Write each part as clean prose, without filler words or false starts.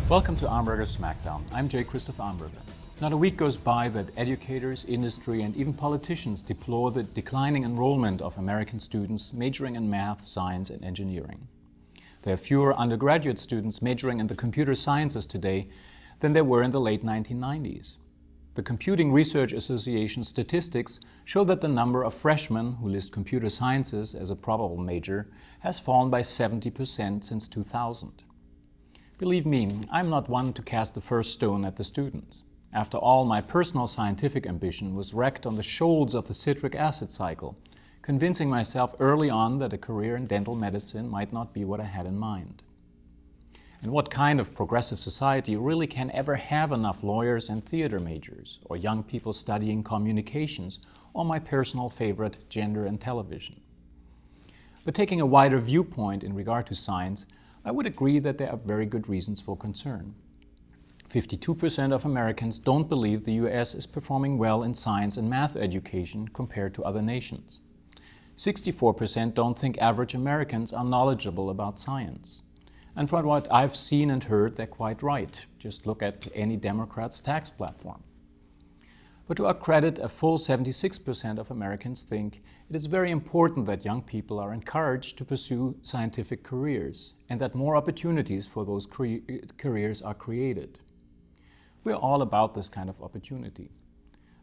Welcome to Armberger's Smackdown. I'm J. Christoph Armberger. Not a week goes by that educators, industry, and even politicians deplore the declining enrollment of American students majoring in math, science, and engineering. There are fewer undergraduate students majoring in the computer sciences today than there were in the late 1990s. The Computing Research Association statistics show that the number of freshmen who list computer sciences as a probable major has fallen by 70% since 2000. Believe me, I'm not one to cast the first stone at the students. After all, my personal scientific ambition was wrecked on the shoals of the citric acid cycle, convincing myself early on that a career in dental medicine might not be what I had in mind. And what kind of progressive society really can ever have enough lawyers and theater majors, or young people studying communications, or my personal favorite, gender and television? But taking a wider viewpoint in regard to science, I would agree that there are very good reasons for concern. 52% of Americans don't believe the US is performing well in science and math education compared to other nations. 64% don't think average Americans are knowledgeable about science. And from what I've seen and heard, they're quite right. Just look at any Democrat's tax platform. But to our credit, a full 76% of Americans think it is very important that young people are encouraged to pursue scientific careers and that more opportunities for those careers are created. We're all about this kind of opportunity.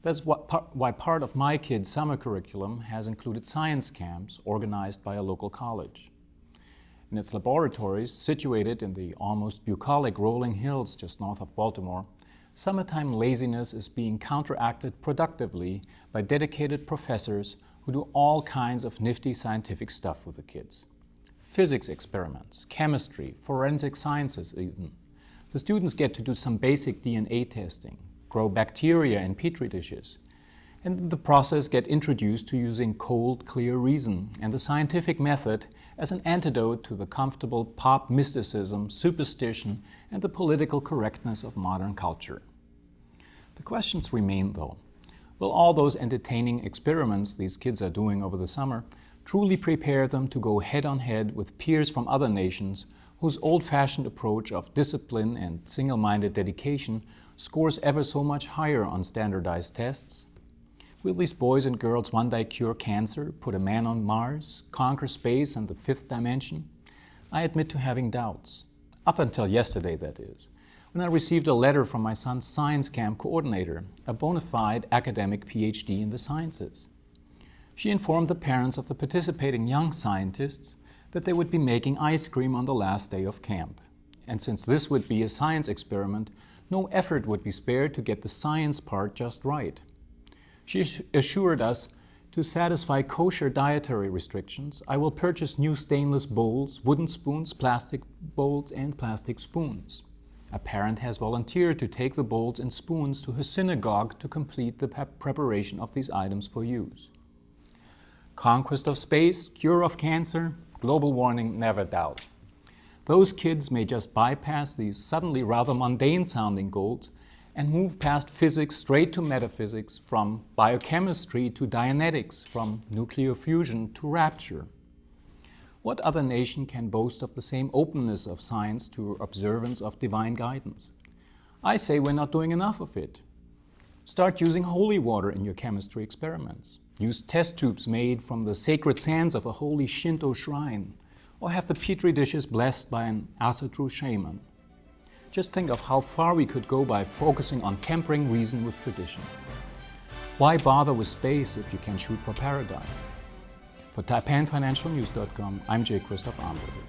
That's why part of my kids' summer curriculum has included science camps organized by a local college. In its laboratories, situated in the almost bucolic rolling hills just north of Baltimore, summertime laziness is being counteracted productively by dedicated professors who do all kinds of nifty scientific stuff with the kids. Physics experiments, chemistry, forensic sciences even. The students get to do some basic DNA testing, grow bacteria in petri dishes, and in the process get introduced to using cold, clear reason and the scientific method as an antidote to the comfortable pop mysticism, superstition, and the political correctness of modern culture. The questions remain, though. Will all those entertaining experiments these kids are doing over the summer truly prepare them to go head-on-head with peers from other nations whose old-fashioned approach of discipline and single-minded dedication scores ever so much higher on standardized tests? Will these boys and girls one day cure cancer, put a man on Mars, conquer space and the fifth dimension? I admit to having doubts. Up until yesterday, that is, when I received a letter from my son's science camp coordinator, a bona fide academic PhD in the sciences. She informed the parents of the participating young scientists that they would be making ice cream on the last day of camp. And since this would be a science experiment, no effort would be spared to get the science part just right. She assured us, to satisfy kosher dietary restrictions, I will purchase new stainless bowls, wooden spoons, plastic bowls, and plastic spoons. A parent has volunteered to take the bowls and spoons to his synagogue to complete the preparation of these items for use. Conquest of space, cure of cancer, global warming, never doubt. Those kids may just bypass these suddenly rather mundane-sounding goals and move past physics straight to metaphysics, from biochemistry to Dianetics, from nuclear fusion to rapture. What other nation can boast of the same openness of science to observance of divine guidance? I say we're not doing enough of it. Start using holy water in your chemistry experiments. Use test tubes made from the sacred sands of a holy Shinto shrine, or have the petri dishes blessed by an Asatru shaman. Just think of how far we could go by focusing on tempering reason with tradition. Why bother with space if you can shoot for paradise? For TFN FinancialNews.com, I'm J. Christoph Armberger.